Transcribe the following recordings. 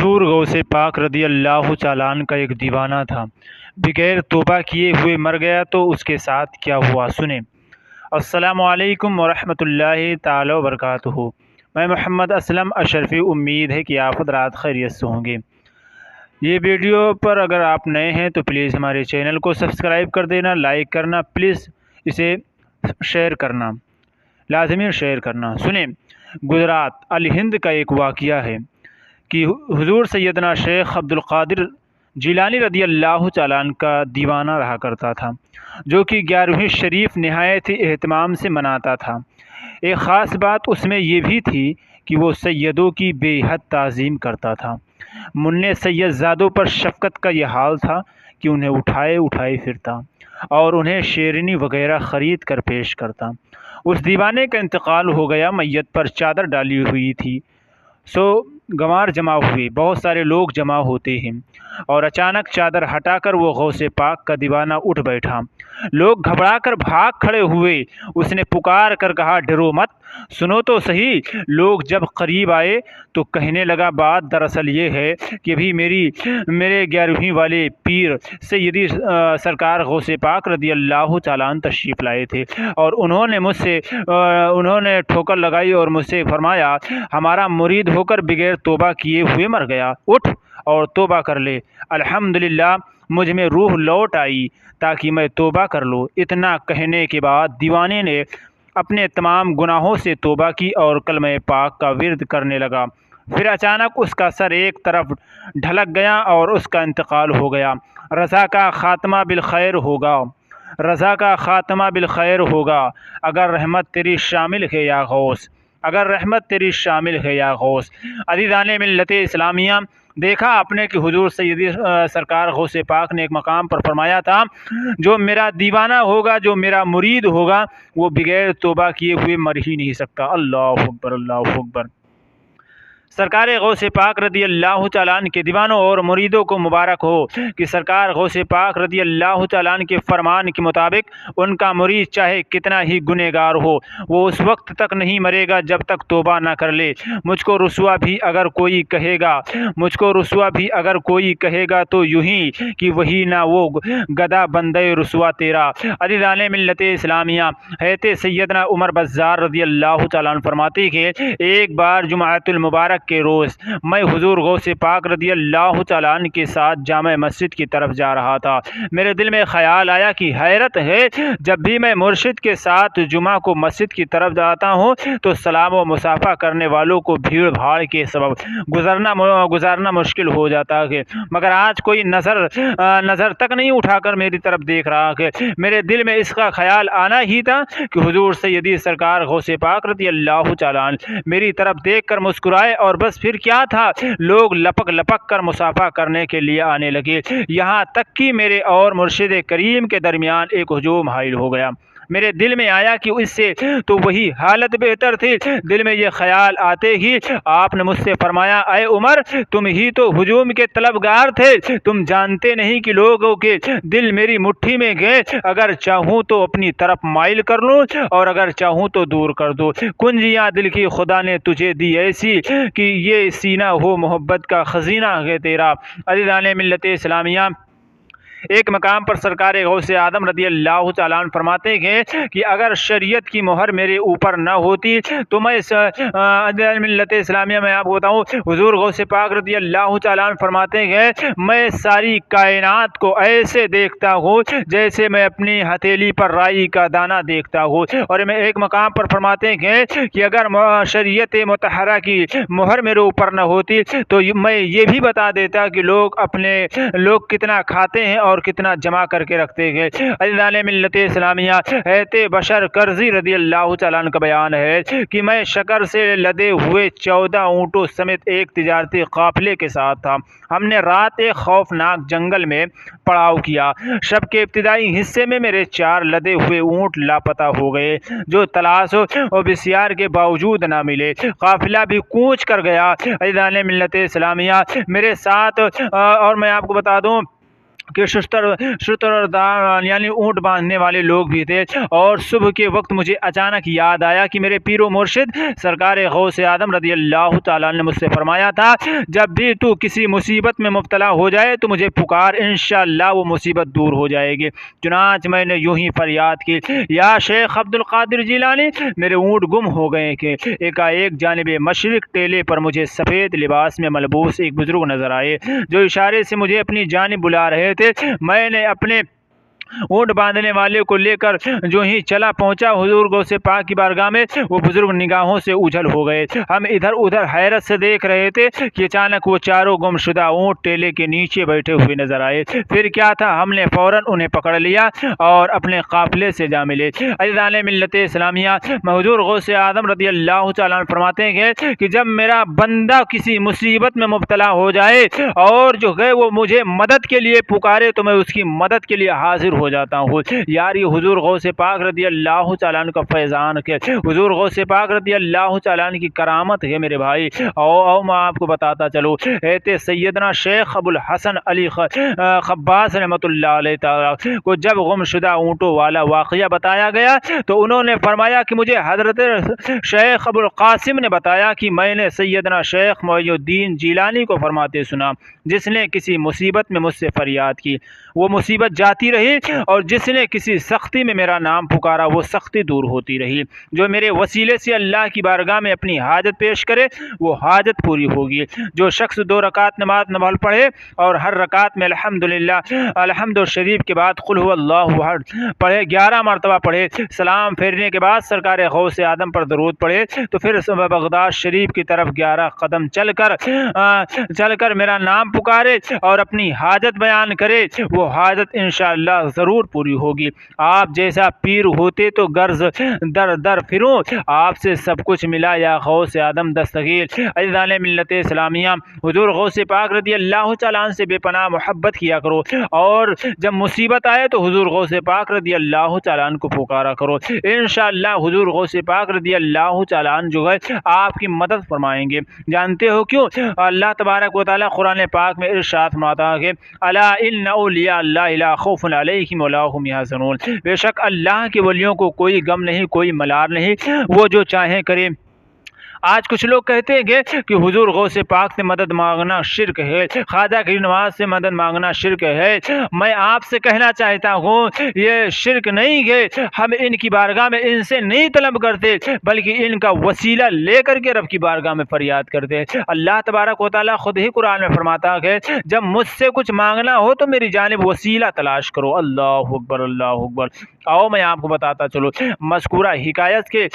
حضور غوث پاک رضی اللہ تعالیٰ عنہ کا ایک دیوانہ تھا، بغیر توبہ کیے ہوئے مر گیا تو اس کے ساتھ کیا ہوا سنیں۔ السلام علیکم ورحمۃ اللہ تعالی وبرکاتہ۔ میں محمد اسلم اشرفی، امید ہے کہ آپ حضرات خیریت سے ہوں گے۔ یہ ویڈیو پر اگر آپ نئے ہیں تو پلیز ہمارے چینل کو سبسکرائب کر دینا، لائک کرنا، پلیز اسے شیئر کرنا، لازمی شیئر کرنا۔ سنیں، گجرات الہند کا ایک واقعہ ہے کہ حضور سیدنا شیخ عبد القادر جیلانی رضی اللہ تعالیٰ عنہ کا دیوانہ رہا کرتا تھا، جو کہ 11ویں شریف نہایت اہتمام سے مناتا تھا۔ ایک خاص بات اس میں یہ بھی تھی کہ وہ سیدوں کی بے حد تعظیم کرتا تھا۔ منع سید زادوں پر شفقت کا یہ حال تھا کہ انہیں اٹھائے پھرتا اور انہیں شیرنی وغیرہ خرید کر پیش کرتا۔ اس دیوانے کا انتقال ہو گیا، میت پر چادر ڈالی ہوئی تھی، سو گنوار جمع ہوئے، بہت سارے لوگ جمع ہوتے ہیں، اور اچانک چادر ہٹا کر وہ غوث پاک کا دیوانہ اٹھ بیٹھا۔ لوگ گھبرا کر بھاگ کھڑے ہوئے۔ اس نے پکار کر کہا، ڈرو مت، سنو تو صحیح۔ لوگ جب قریب آئے تو کہنے لگا، بات دراصل یہ ہے کہ ابھی میرے 11ویں والے پیر سیدی سرکار غوث پاک رضی اللہ تعالیٰ عنہ تشریف لائے تھے، اور انہوں نے ٹھوکر لگائی اور مجھ سے فرمایا، ہمارا مرید ہو کر بغیر توبہ کیے ہوئے مر گیا، اٹھ اور توبہ کر لے۔ الحمدللہ مجھ میں روح لوٹ آئی تاکہ میں توبہ کر لوں۔ اتنا کہنے کے بعد دیوانے نے اپنے تمام گناہوں سے توبہ کی اور کلمہ پاک کا ورد کرنے لگا۔ پھر اچانک اس کا سر ایک طرف ڈھلک گیا اور اس کا انتقال ہو گیا۔ رضا کا خاتمہ بالخیر ہوگا، رضا کا خاتمہ بالخیر ہوگا، اگر رحمت تیری شامل ہے یا غوث، اگر رحمت تیری شامل ہے یا غوث۔ عزیزان ملت اسلامیہ، دیکھا آپ نے کہ حضور سیدی سرکار غوث پاک نے ایک مقام پر فرمایا تھا، جو میرا دیوانہ ہوگا، جو میرا مرید ہوگا، وہ بغیر توبہ کیے ہوئے مر ہی نہیں سکتا۔ اللہ اکبر، اللہ اکبر۔ سرکار غوث پاک رضی اللہ تعالیٰ عنہ کے دیوانوں اور مریدوں کو مبارک ہو کہ سرکار غوث پاک رضی اللہ تعالیٰ عنہ کے فرمان کے مطابق ان کا مرید چاہے کتنا ہی گنہگار ہو، وہ اس وقت تک نہیں مرے گا جب تک توبہ نہ کر لے۔ مجھ کو رسوا بھی اگر کوئی کہے گا تو یوں ہی کہ وہی نہ وہ گدھا بندے رسوا تیرا۔ عزیزان ملت اسلامیہ، حضرت سیدنا عمر بزار رضی اللہ تعالیٰ عنہ فرماتے کہ ایک بار جمعۃ المبارک کے روز میں حضور غوث پاک رضی اللہ تعالیٰ عنہ کے ساتھ جامع مسجد کی طرف جا رہا تھا۔ میرے دل میں خیال آیا کہ حیرت ہے، جب بھی میں مرشد کے ساتھ جمعہ کو مسجد کی طرف جاتا ہوں تو سلام و مصافحہ کرنے والوں کو بھیڑ بھاڑ کے سبب گزارنا مشکل ہو جاتا ہے، مگر آج کوئی نظر تک نہیں اٹھا کر میری طرف دیکھ رہا ہے۔ میرے دل میں اس کا خیال آنا ہی تھا کہ حضور سیدی سرکار غوث پاک رضی اللہ تعالیٰ عنہ میری طرف دیکھ کر مسکرائے، اور بس پھر کیا تھا، لوگ لپک کر مصافحہ کرنے کے لیے آنے لگے، یہاں تک کہ میرے اور مرشد کریم کے درمیان ایک ہجوم حائل ہو گیا۔ میرے دل میں آیا کہ اس سے تو وہی حالت بہتر تھی۔ دل میں یہ خیال آتے ہی آپ نے مجھ سے فرمایا، اے عمر، تم ہی تو ہجوم کے طلبگار تھے، تم جانتے نہیں کہ لوگوں کے دل میری مٹھی میں گئے، اگر چاہوں تو اپنی طرف مائل کر لوں اور اگر چاہوں تو دور کر دوں۔ کنجیاں دل کی خدا نے تجھے دی ایسی کہ یہ سینہ ہو محبت کا خزینہ ہے تیرا۔ عزیزان ملت اسلامیہ، ایک مقام پر سرکار غوث اعظم رضی اللہ تعالیٰ عنہ فرماتے ہیں کہ اگر شریعت کی مہر میرے اوپر نہ ہوتی تو میں ملت اسلامیہ میں آپ کو بتاؤں، حضور غوث پاک رضی اللہ تعالیٰ عنہ فرماتے ہیں، میں ساری کائنات کو ایسے دیکھتا ہوں جیسے میں اپنی ہتھیلی پر رائی کا دانہ دیکھتا ہوں۔ اور میں ایک مقام پر فرماتے ہیں کہ اگر شریعت مطہرہ کی مہر میرے اوپر نہ ہوتی تو میں یہ بھی بتا دیتا کہ لوگ کتنا کھاتے ہیں اور کتنا جمع کر کے رکھتے ہیں۔ عزیزان ملت اسلامیہ، حضرت بشر کرزی رضی اللہ تعالیٰ عنہ کا بیان ہے کہ میں شکر سے لدے ہوئے 14 اونٹوں سمیت ایک تجارتی قافلے کے ساتھ تھا۔ ہم نے رات ایک خوفناک جنگل میں پڑاؤ کیا۔ شب کے ابتدائی حصے میں میرے 4 لدے ہوئے اونٹ لاپتہ ہو گئے، جو تلاش و بسیار کے باوجود نہ ملے۔ قافلہ بھی کوچ کر گیا۔ عزیزان ملت اسلامیہ، میرے ساتھ اور میں آپ کو بتا دوں کہ شتردار یعنی اونٹ باندھنے والے لوگ بھی تھے، اور صبح کے وقت مجھے اچانک یاد آیا کہ میرے پیر و مرشد سرکار غوث اعظم رضی اللہ تعالیٰ نے مجھ سے فرمایا تھا، جب بھی تو کسی مصیبت میں مبتلا ہو جائے تو مجھے پکار، انشاءاللہ وہ مصیبت دور ہو جائے گی۔ چنانچہ میں نے یوں ہی فریاد کی، یا شیخ عبد القادر جیلانی، میرے اونٹ گم ہو گئے کہ ایک جانب مشرق ٹیلے پر مجھے سفید لباس میں ملبوس ایک بزرگ نظر آئے جو اشارے سے مجھے اپنی جانب بلا رہے تھے۔ میں نے اپنے اونٹ باندھنے والے کو لے کر جو ہی چلا پہنچا، حضور غوث پاک کی بارگاہ میں وہ بزرگ نگاہوں سے اوجھل ہو گئے۔ ہم ادھر ادھر حیرت سے دیکھ رہے تھے کہ اچانک وہ چاروں گم شدہ اونٹ ٹیلے کے نیچے بیٹھے ہوئے نظر آئے۔ پھر کیا تھا، ہم نے فوراً انہیں پکڑ لیا اور اپنے قافلے سے جا ملے۔ عزیزان ملت اسلامیہ، حضور غوث اعظم رضی اللہ تعالیٰ عنہ فرماتے ہیں کہ جب میرا بندہ کسی مصیبت میں مبتلا ہو جائے اور جو ہے وہ مجھے مدد کے لیے پکارے تو میں اس کی مدد کے لیے حاضر ہو جاتا ہوں۔ یار یہ حضور غوث پاک رضی اللہ تعالیٰ عنہ کا فیضان ہے، حضور غوث پاک رضی اللہ تعالیٰ عنہ کی کرامت ہے میرے بھائی۔ او میں آپ کو بتاتا چلو، ایتے سیدنا شیخ ابو الحسن علی خباس رحمۃ اللہ علیہ تعالیٰ کو جب گم شدہ اونٹوں والا واقعہ بتایا گیا تو انہوں نے فرمایا کہ مجھے حضرت شیخ ابو القاسم نے بتایا کہ میں نے سیدنا شیخ محی الدین جیلانی کو فرماتے سنا، جس نے کسی مصیبت میں مجھ سے فریاد کی وہ مصیبت جاتی رہی، اور جس نے کسی سختی میں میرا نام پکارا وہ سختی دور ہوتی رہی۔ جو میرے وسیلے سے اللہ کی بارگاہ میں اپنی حاجت پیش کرے وہ حاجت پوری ہوگی۔ جو شخص 2 رکعت نماز نفل پڑھے اور ہر رکعت میں الحمدللہ الحمد شریف کے بعد قل هو اللہ احد پڑھے، 11 مرتبہ پڑھے، سلام پھیرنے کے بعد سرکار غوث اعظم پر درود پڑھے، تو پھر بغداد شریف کی طرف 11 قدم چل کر میرا نام پکارے اور اپنی حاجت بیان کرے، وہ حاجت انشاءاللہ ضرور پوری ہوگی۔ آپ جیسا پیر ہوتے تو غرض در در پھروں، آپ سے سب کچھ ملا یا غوث اعظم دستگیر۔ عزیزان ملت اسلامیہ، حضور غوث پاک رضی اللہ تعالیٰ عنہ سے بے پناہ محبت کیا کرو، اور جب مصیبت آئے تو حضور غوث پاک رضی اللہ تعالیٰ عنہ کو پکارا کرو، انشاءاللہ حضور غوث پاک رضی اللہ تعالیٰ عنہ جو ہے آپ کی مدد فرمائیں گے۔ جانتے ہو کیوں؟ اللہ تبارک و تعالیٰ قرآن پاک میں ارشاد فرماتا ہے کہ الا ان اولیاء اللہ لا خوف علیہم ولا هم یحزنون، بے شک اللہ کے ولیوں کو کوئی غم نہیں، کوئی ملال نہیں، وہ جو چاہیں کرے۔ آج کچھ لوگ کہتے ہیں کہ حضور غوث پاک سے مدد مانگنا شرک ہے، خواجہ کی نواز سے مدد مانگنا شرک ہے۔ میں آپ سے کہنا چاہتا ہوں یہ شرک نہیں ہے، ہم ان کی بارگاہ میں ان سے نہیں طلب کرتے بلکہ ان کا وسیلہ لے کر کے رب کی بارگاہ میں فریاد کرتے ہیں۔ اللہ تبارک و تعالیٰ خود ہی قرآن میں فرماتا ہے جب مجھ سے کچھ مانگنا ہو تو میری جانب وسیلہ تلاش کرو۔ اللہ اکبر، اللہ اکبر۔ آؤ میں آپ کو بتاتا چلو، مذکورہ حکایت کے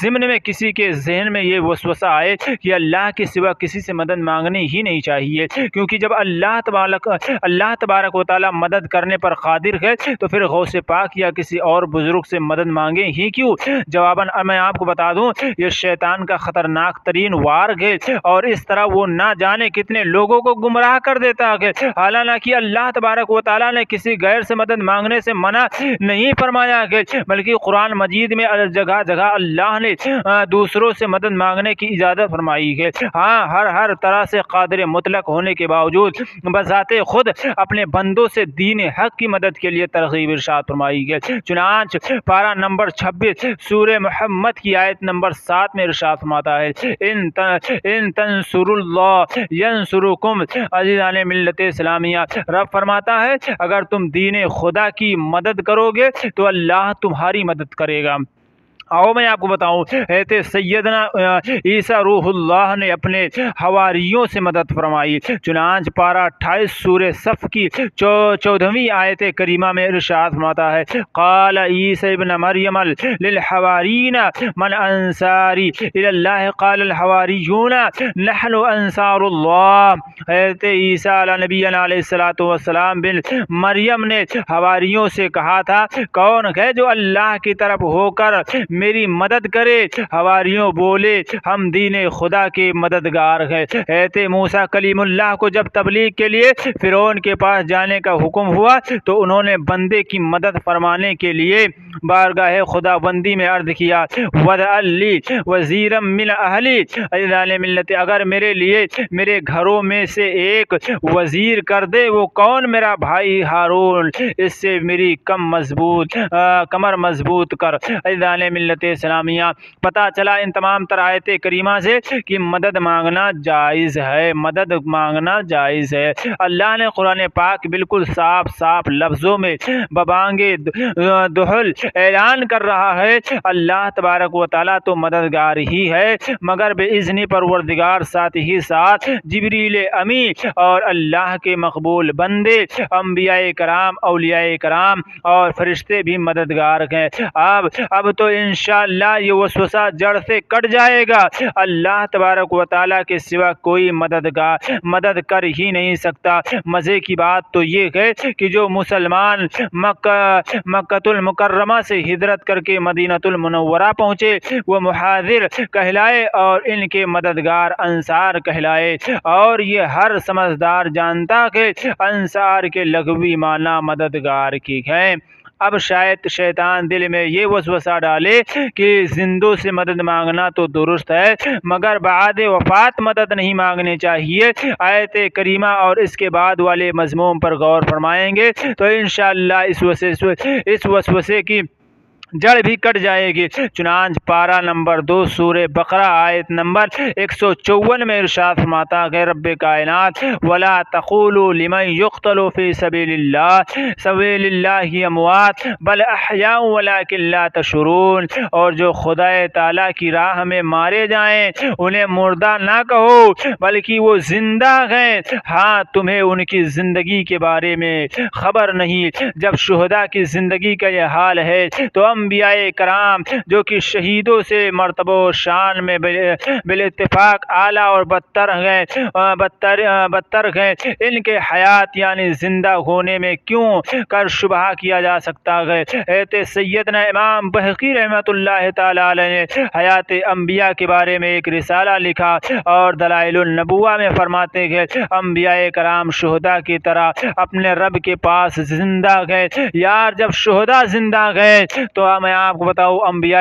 ضمن میں کسی کے ذہن میں یہ وسوسہ آئے کہ اللہ کے سوا کسی سے مدد مانگنی ہی نہیں چاہیے، کیونکہ جب اللہ تبارک و تعالیٰ مدد کرنے پر قادر ہے تو پھر غوث پاک یا کسی اور بزرگ سے مدد مانگیں ہی کیوں؟ جواباً میں آپ کو بتا دوں یہ شیطان کا خطرناک ترین وار ہے، اور اس طرح وہ نہ جانے کتنے لوگوں کو گمراہ کر دیتا ہے۔ حالانکہ اللہ تبارک و تعالیٰ نے کسی غیر سے مدد مانگنے سے منع نہیں فرمایا ہے، بلکہ قرآن مجید میں جگہ جگہ اللہ نے دوسروں سے مدد مانگنے کی اجازت فرمائی ہے۔ ہاں، ہر طرح سے قادر مطلق ہونے کے باوجود بذات خود اپنے بندوں سے دین حق کی مدد کے لیے ترغیب ارشاد فرمائی ہے۔ چنانچہ پارہ نمبر 26 سورہ محمد کی آیت نمبر 7 میں ارشاد فرماتا ہے ان تنصروا اللہ ینصرکم۔ عزیزان ملت اسلامیہ، رب فرماتا ہے اگر تم دین خدا کی مدد کرو گے تو اللہ تمہاری مدد کرے گا۔ آؤ میں آپ کو بتاؤں سیدنا عیسیٰ روح اللہ نے اپنے حواریوں سے مدد فرمائی۔ چنانچہ پارہ 28 سورہ صف کی 14ویں آیت کریمہ میں ارشاد فرماتا ہے قال عیسی ابن مریم للحوارین من انصاری الی اللہ قال الحواریون نحن انصار اللہ۔ عیسیٰ علیہ نبی علیہ السلام بن مریم نے حواریوں سے کہا تھا کون ہے جو اللہ کی طرف ہو کر میری مدد کرے۔ حواریوں بولے ہم دین خدا کے مددگار ہیں۔ حضرت موسیٰ کلیم اللہ کو جب تبلیغ کے لیے فرعون کے پاس جانے کا حکم ہوا تو انہوں نے بندے کی مدد فرمانے کے لیے بارگاہ خدا بندی میں عرض کیا وَاجْعَل لِّی وَزِیرًا مِّنْ أَہْلِی، اعلان ملت اگر میرے لیے میرے گھروں میں سے ایک وزیر کر دے۔ وہ کون؟ میرا بھائی ہارون، اس سے میری کمر مضبوط کر۔ اعلان ملت اسلامیہ پتہ چلا ان تمام تر آیت کریمہ سے کہ مدد مانگنا جائز ہے، مدد مانگنا جائز ہے۔ اللہ نے قرآن پاک بالکل صاف لفظوں میں ببانگ دہل اعلان کر رہا ہے اللہ تبارک و تعالیٰ تو مددگار ہی ہے، مگر بِإِذْنِ پروردگار، ساتھ ہی ساتھ جبریل امی اور اللہ کے مقبول بندے انبیاء کرام، اولیاء کرام اور فرشتے بھی مددگار ہیں۔ اب تو انشاءاللہ یہ وسوسہ جڑ سے کٹ جائے گا۔ اللہ تبارک و تعالیٰ کے سوا کوئی مدد کر ہی نہیں سکتا۔ مزے کی بات تو یہ ہے کہ جو مسلمان مکہ المکرمہ سے ہجرت کر کے مدینہ المنورہ پہنچے وہ مہاجر کہلائے اور ان کے مددگار انصار کہلائے، اور یہ ہر سمجھدار جانتا کہ انصار کے لغوی معنی مددگار کی ہیں۔ اب شاید شیطان دل میں یہ وسوسہ ڈالے کہ زندوں سے مدد مانگنا تو درست ہے مگر بعد وفات مدد نہیں مانگنی چاہیے۔ آیت کریمہ اور اس کے بعد والے مضمون پر غور فرمائیں گے تو انشاءاللہ اس وسوسے کی جڑ بھی کٹ جائے گی۔ چنانچہ پارہ نمبر 2 سورہ بقرہ آیت نمبر 154 میں ارشاد فرماتا ہے رب کائنات وَلَا تَقُولُوا لِمَن يُقْتَلُ فِي سَبِيلِ اللَّهِ أَمْوَاتٌ بَلْ أَحْيَاءٌ وَلَٰكِن لَّا تَشْعُرُونَ، اور جو خدا تعالیٰ کی راہ میں مارے جائیں انہیں مردہ نہ کہو بلکہ وہ زندہ ہیں، ہاں تمہیں ان کی زندگی کے بارے میں خبر نہیں۔ جب شہداء کی زندگی کا یہ حال ہے تو انبیاء کرام جو کہ شہیدوں سے مرتبہ و شان میں بالاتفاق اعلیٰ اور بدتر ہیں، ان کے حیات یعنی زندہ ہونے میں کیوں کر شبہ کیا جا سکتا ہے؟ حضرت سیدنا امام بہقی رحمۃ اللہ تعالی علیہ نے حیات انبیاء کے بارے میں ایک رسالہ لکھا اور دلائل النبوہ میں فرماتے ہیں انبیاء کرام شہداء کی طرح اپنے رب کے پاس زندہ گئے۔ یار جب شہداء زندہ گئے تو میں آپ کو بتاؤں انبیاء